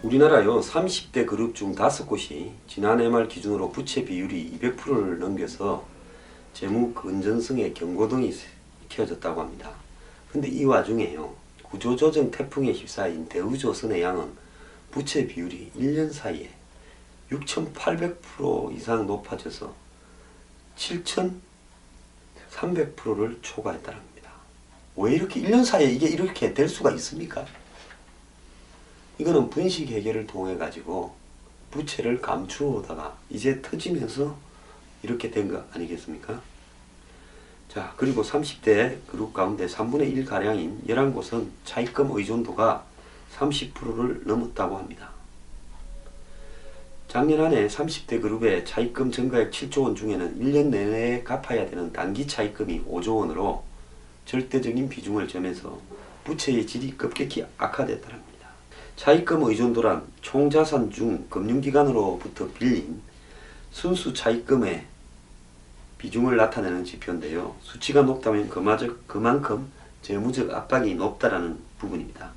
우리나라요 30대 그룹 중 5곳이 지난해 말 기준으로 부채 비율이 200%를 넘겨서 재무 건전성에 경고등이 켜졌다고 합니다. 근데 이 와중에요 구조조정 태풍에 휩싸인 대우조선해양은 부채 비율이 1년 사이에 6,800% 이상 높아져서 7,300%를 초과했다는 겁니다. 왜 이렇게 1년 사이에 이게 이렇게 될 수가 있습니까? 이거는 분식 회계를 통해 가지고 부채를 감추어다가 이제 터지면서 이렇게 된 거 아니겠습니까? 자, 그리고 30대 그룹 가운데 3분의 1 가량인 11곳은 차입금 의존도가 30%를 넘었다고 합니다. 작년 한 해 30대 그룹의 차입금 전가액 7조 원 중에는 1년 내내 갚아야 되는 단기 차입금이 5조 원으로 절대적인 비중을 점해서 부채의 질이 급격히 악화됐다는 겁니다. 차입금 의존도란 총자산 중 금융기관으로부터 빌린 순수 차입금의 비중을 나타내는 지표인데요. 수치가 높다면 그만큼 재무적 압박이 높다라는 부분입니다.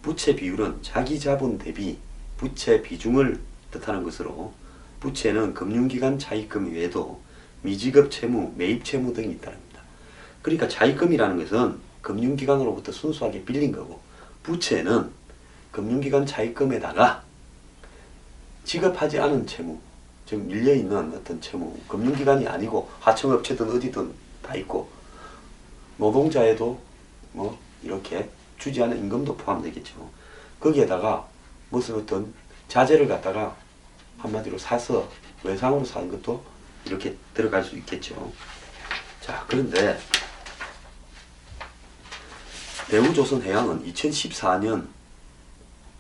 부채 비율은 자기 자본 대비 부채 비중을 뜻하는 것으로 부채는 금융기관 차입금 외에도 미지급 채무, 매입 채무 등이 있다는 겁니다. 그러니까 차입금이라는 것은 금융기관으로부터 순수하게 빌린 거고 부채는 금융기관 차입금에다가 지급하지 않은 채무, 즉 밀려있는 어떤 채무, 금융기관이 아니고 하청업체든 어디든 다 있고 노동자에도 뭐 이렇게 주지 않은 임금도 포함되겠죠. 거기에다가 무슨 어떤 자재를 갖다가 한마디로 사서 외상으로 사는 것도 이렇게 들어갈 수 있겠죠. 자, 그런데 대우조선해양은 2014년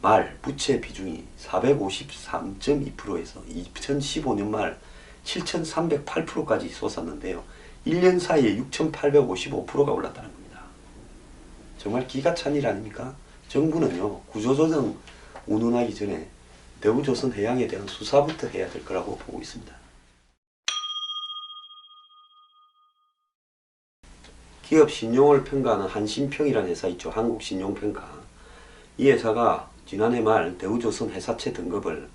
말 부채 비중이 453.2%에서 2015년 말 7,308%까지 솟았는데요. 1년 사이에 6,855%가 올랐다는 겁니다. 정말 기가 찬 일 아닙니까? 정부는요, 구조조정 운운하기 전에 대우조선해양에 대한 수사부터 해야 될 거라고 보고 있습니다. 기업 신용을 평가하는 한신평이라는 회사 있죠. 한국신용평가. 이 회사가 지난해 말 대우조선 회사채 등급을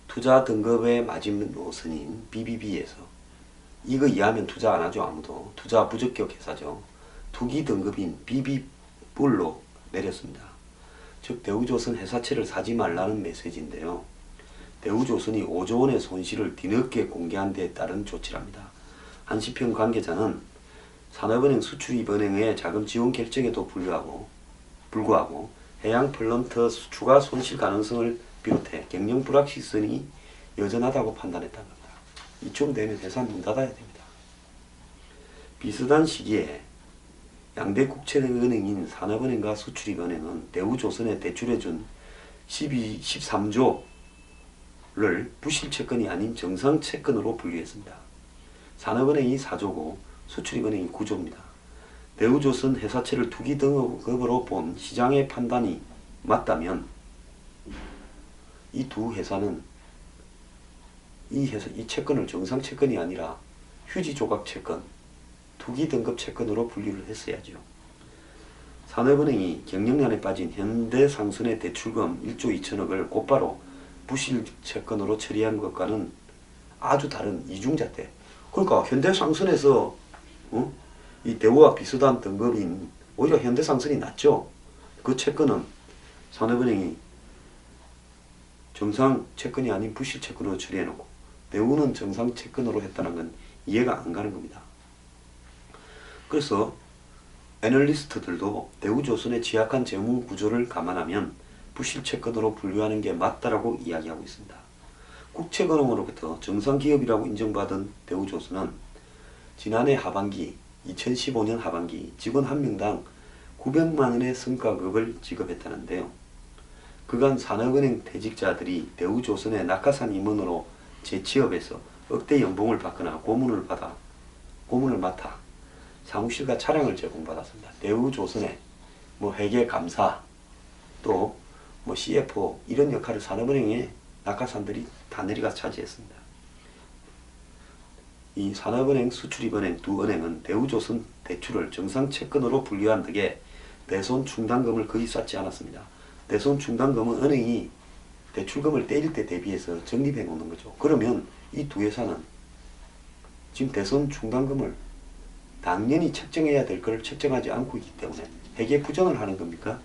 투자 등급의 마지노선인 BBB에서 이거 이하면 투자 안 하죠. 아무도. 투자 부적격 회사죠. 투기 등급인 BB불로 내렸습니다. 즉 대우조선 회사채를 사지 말라는 메시지인데요. 대우조선이 5조 원의 손실을 뒤늦게 공개한 데에 따른 조치랍니다. 한신평 관계자는 산업은행 수출입은행의 자금 지원 결정에도 불구하고 해양 플런터 추가 손실 가능성을 비롯해 경영 불확실성이 여전하다고 판단했다는 겁니다. 이쯤 되면 회사 문 닫아야 됩니다. 비슷한 시기에 양대 국제은행인 산업은행과 수출입은행은 대우조선에 대출해준 13조를 부실채권이 아닌 정상채권으로 분류했습니다. 산업은행이 4조고 수출입은행이 9조입니다. 대우조선 회사채를 투기 등급으로 본 시장의 판단이 맞다면 이 두 회사는 이 채권을 정상채권이 아니라 휴지조각채권, 투기 등급 채권으로 분류를 했어야죠. 산업은행이 경영난에 빠진 현대상선의 대출금 1조 2천억을 곧바로 부실채권으로 처리한 것과는 아주 다른 이중잣대. 그러니까 현대상선에서 이 대우와 비슷한 등급인 오히려 현대상선이 낫죠. 그 채권은 산업은행이 정상 채권이 아닌 부실 채권으로 처리해놓고 대우는 정상 채권으로 했다는 건 이해가 안 가는 겁니다. 그래서 애널리스트들도 대우조선의 취약한 재무 구조를 감안하면 부실 채권으로 분류하는 게 맞다라고 이야기하고 있습니다. 국책은행으로부터 정상기업이라고 인정받은 대우조선은 지난해 하반기 2015년 하반기 직원 한 명당 900만원의 성과급을 지급했다는데요. 그간 산업은행 퇴직자들이 대우조선의 낙하산 임원으로 재취업해서 억대 연봉을 받거나 고문을 맡아 사무실과 차량을 제공받았습니다. 대우조선의 회계감사 또 CFO 이런 역할을 산업은행의 낙하산들이 다 내려가 차지했습니다. 이 산업은행, 수출입은행 두 은행은 대우조선 대출을 정상채권으로 분류한 덕에 대손 충당금을 거의 쌓지 않았습니다. 대손 충당금은 은행이 대출금을 떼일 때 대비해서 적립해 놓는 거죠. 그러면 이 두 회사는 지금 대선 충당금을 당연히 책정해야 될 것을 책정하지 않고 있기 때문에 회계 부정을 하는 겁니까?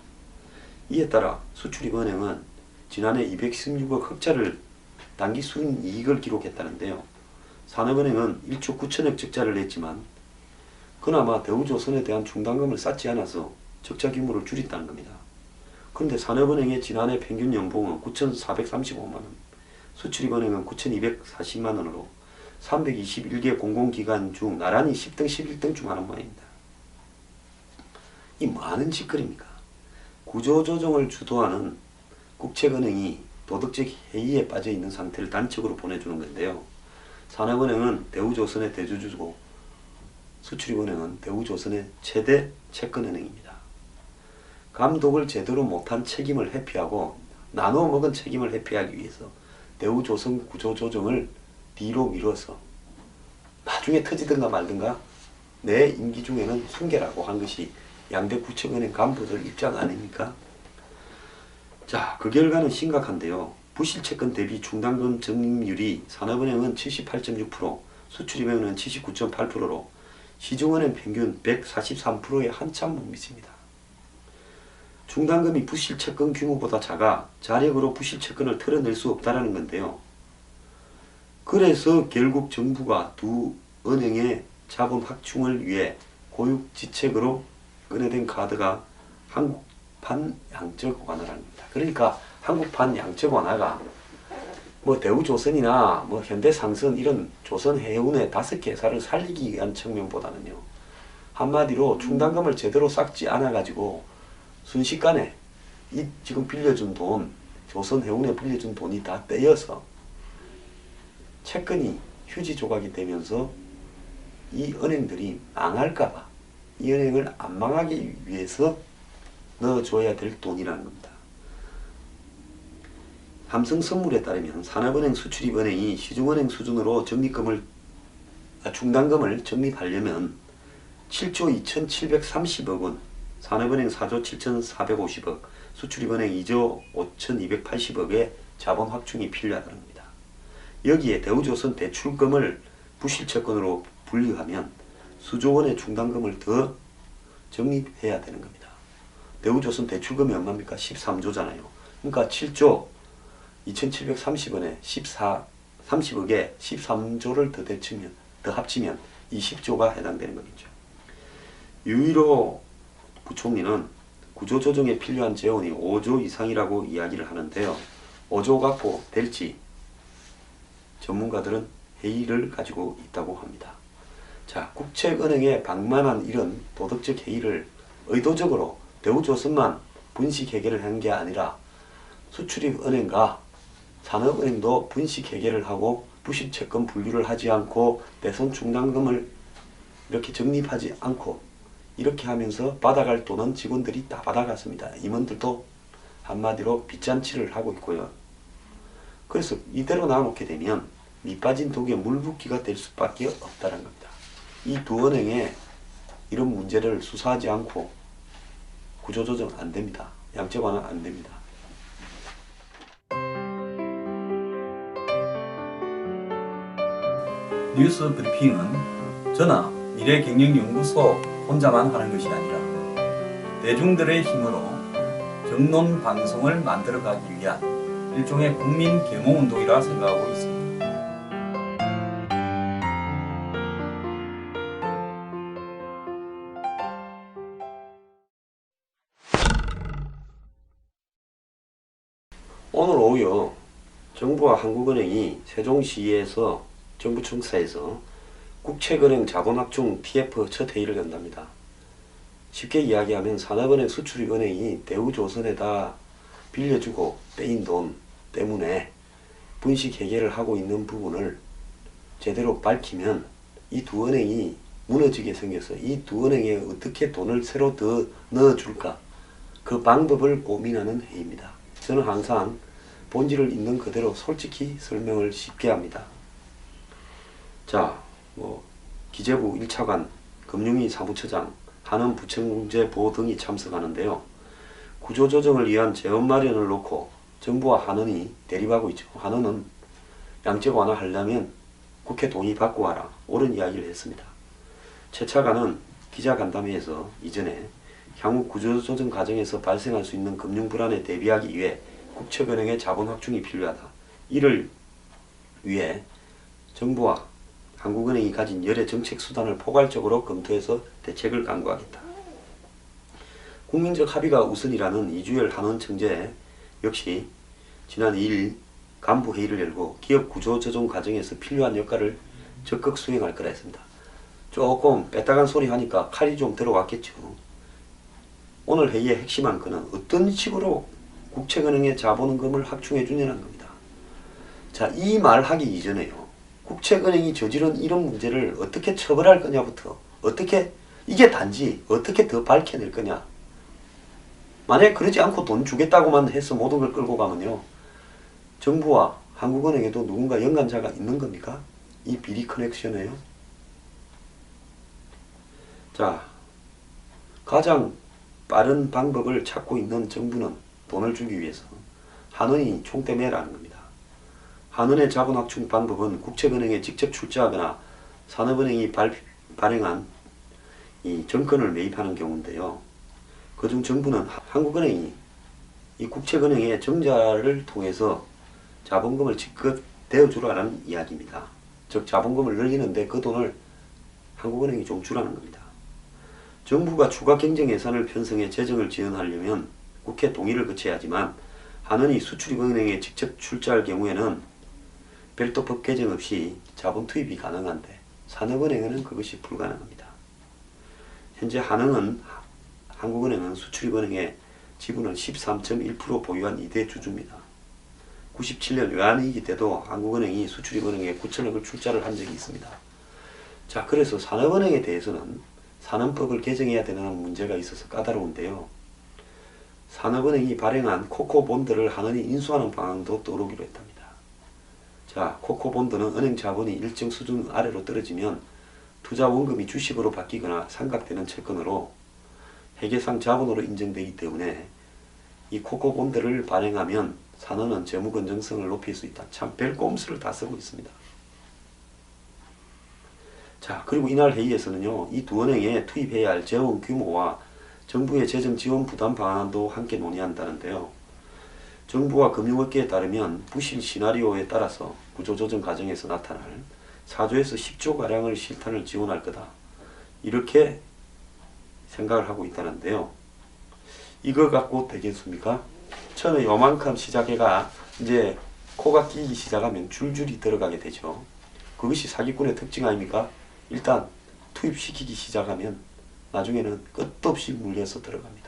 이에 따라 수출입은행은 지난해 216억 흑자를 단기 순이익을 기록했다는데요. 산업은행은 1조 9천억 적자를 냈지만 그나마 대우조선에 대한 충당금을 쌓지 않아서 적자 규모를 줄였다는 겁니다. 그런데 산업은행의 지난해 평균 연봉은 9,435만원, 수출입은행은 9,240만원으로 321개 공공기관 중 나란히 10등, 11등 중 하는 모양입니다. 이 많은 짓거리입니까? 구조조정을 주도하는 국책은행이 도덕적 해이에 빠져 있는 상태를 단적으로 보내주는 건데요. 산업은행은 대우조선의 대주주고 수출입은행은 대우조선의 최대 채권은행입니다. 감독을 제대로 못한 책임을 회피하고 나눠 먹은 책임을 회피하기 위해서 대우조선 구조조정을 뒤로 미뤄서 나중에 터지든가 말든가 내 임기 중에는 숨겨라고 한 것이 양대 국책은행 간부들 입장 아닙니까? 자, 그 결과는 심각한데요. 부실채권 대비 충당금 적립률이 산업은행은 78.6%, 수출입은행은 79.8%로 시중은행 평균 143%에 한참 못 미칩니다. 충당금이 부실채권 규모보다 작아 자력으로 부실채권을 털어낼 수 없다는 건데요. 그래서 결국 정부가 두 은행의 자본 확충을 위해 고육지책으로 꺼내든 카드가 한국판 양적 완화라는 겁니다. 그러니까 한국판 양적 완화가 뭐 대우조선이나 뭐 현대상선 이런 조선해운의 5개 회사를 살리기 위한 측면보다는요. 한마디로 충당금을 제대로 쌓지 않아 가지고 순식간에 이 지금 빌려준 돈, 조선해운에 빌려준 돈이 다 떼여서 채권이 휴지 조각이 되면서 이 은행들이 망할까봐 이 은행을 안 망하기 위해서 넣어줘야 될 돈이라는 겁니다. 삼성선물에 따르면 산업은행 수출입은행이 시중은행 수준으로 충당금을 적립하려면 7조 2,730억 원, 산업은행 4조 7,450억, 수출입은행 2조 5,280억의 자본 확충이 필요하다는 겁니다. 여기에 대우조선 대출금을 부실채권으로 분류하면 수조 원의 충당금을 더 적립해야 되는 겁니다. 대우조선 대출금이 얼마입니까? 13조잖아요. 그러니까 7조 2,730원에 30억에 13조를 더 합치면 20조가 해당되는 거겠죠. 유일호 부총리는 구조조정에 필요한 재원이 5조 이상이라고 이야기를 하는데요. 5조 갖고 될지 전문가들은 회의를 가지고 있다고 합니다. 자, 국책은행에 방만한 이런 도덕적 해이를 의도적으로 대우조선만 분식 해결을 한 게 아니라 수출입은행과 산업은행도 분식 해결을 하고 부실채권 분류를 하지 않고 대선 충당금을 이렇게 적립하지 않고 이렇게 하면서 받아갈 돈은 직원들이 다 받아갔습니다. 임원들도 한마디로 빚잔치를 하고 있고요. 그래서 이대로 놔놓게 되면 밑빠진 독에 물 붓기가 될 수밖에 없다는 겁니다. 이 두 은행에 이런 문제를 수사하지 않고 구조조정 안 됩니다. 양적 완화 안 됩니다. 뉴스 브리핑은 저나 미래경영연구소 혼자만 하는 것이 아니라 대중들의 힘으로 정론 방송을 만들어가기 위한 일종의 국민 계몽운동이라 생각하고 있습니다. 오늘 오후 정부와 한국은행이 세종시에서 정부청사에서 국책은행 자본확충 TF 첫 회의를 연답니다. 쉽게 이야기하면 산업은행 수출입은행이 대우조선에다 빌려주고 떼인 돈 때문에 분식 해결을 하고 있는 부분을 제대로 밝히면 이 두 은행이 무너지게 생겨서 이 두 은행에 어떻게 돈을 새로 더 넣어줄까 그 방법을 고민하는 회의입니다. 저는 항상 본질을 있는 그대로 솔직히 설명을 쉽게 합니다. 자, 기재부 1차관, 금융위 사무처장, 한은부총재보 등이 참석하는데요. 구조조정을 위한 재원 마련을 놓고 정부와 한은이 대립하고 있죠. 한은은 양적 완화하려면 국회 동의 받고 와라, 옳은 이야기를 했습니다. 최차관은 기자간담회에서 이전에 향후 구조조정 과정에서 발생할 수 있는 금융 불안에 대비하기 위해 국책은행의 자본 확충이 필요하다. 이를 위해 정부와 한국은행이 가진 여러 정책 수단을 포괄적으로 검토해서 대책을 강구하겠다. 국민적 합의가 우선이라는 이주열 한은 청재 역시 지난 2일 간부 회의를 열고 기업 구조 조정 과정에서 필요한 역할을 적극 수행할 거라 했습니다. 조금 뺐다간 소리 하니까 칼이 좀 들어왔겠죠. 오늘 회의의 핵심 안건은 어떤 식으로 국책은행의 자본금을 확충해 주냐는 겁니다. 자, 이 말 하기 이전에요, 국책은행이 저지른 이런 문제를 어떻게 처벌할 거냐부터, 어떻게, 이게 단지 어떻게 더 밝혀낼 거냐. 만약 그러지 않고 돈 주겠다고만 해서 모든 걸 끌고 가면요, 정부와 한국은행에도 누군가 연관자가 있는 겁니까? 이 비리 커넥션에요. 자, 가장 빠른 방법을 찾고 있는 정부는 돈을 주기 위해서 한은이 총대 매라는 겁니다. 한은의 자본 확충 방법은 국책은행에 직접 출자하거나 산업은행이 발행한 이 정권을 매입하는 경우인데요. 그중 정부는 한국은행이 이 국책은행의 정자를 통해서 자본금을 직접 대어주라는 이야기입니다. 즉 자본금을 늘리는데 그 돈을 한국은행이 좀 주라는 겁니다. 정부가 추가 경정 예산을 편성해 재정을 지원하려면 국회 동의를 거쳐야 하지만 한은이 수출입은행에 직접 출자할 경우에는 별도 법 개정 없이 자본 투입이 가능한데 산업은행에는 그것이 불가능합니다. 현재 한국은행은 수출입은행의 지분을 13.1% 보유한 2대 주주입니다. 97년 외환위기 때도 한국은행이 수출입은행에 9천억을 출자를 한 적이 있습니다. 자, 그래서 산업은행에 대해서는 산업법을 개정해야 되는 문제가 있어서 까다로운데요. 산업은행이 발행한 코코본드를 한은이 인수하는 방안도 떠오르기로 했답니다. 자, 코코본드는 은행 자본이 일정 수준 아래로 떨어지면 투자 원금이 주식으로 바뀌거나 상각되는 채권으로 회계상 자본으로 인정되기 때문에 이 코코본드를 발행하면 산은은 재무 건전성을 높일 수 있다. 참 별 꼼수를 다 쓰고 있습니다. 자, 그리고 이날 회의에서는요, 이 두 은행에 투입해야 할 재원 규모와 정부의 재정 지원 부담 방안도 함께 논의한다는데요. 정부와 금융업계에 따르면 부실 시나리오에 따라서 구조조정 과정에서 나타날 4조에서 10조가량을 실탄을 지원할 거다. 이렇게 생각을 하고 있다는데요. 이거 갖고 되겠습니까? 처음에 요만큼 시작해가 이제 코가 끼기 시작하면 줄줄이 들어가게 되죠. 그것이 사기꾼의 특징 아닙니까? 일단 투입시키기 시작하면 나중에는 끝도 없이 물려서 들어갑니다.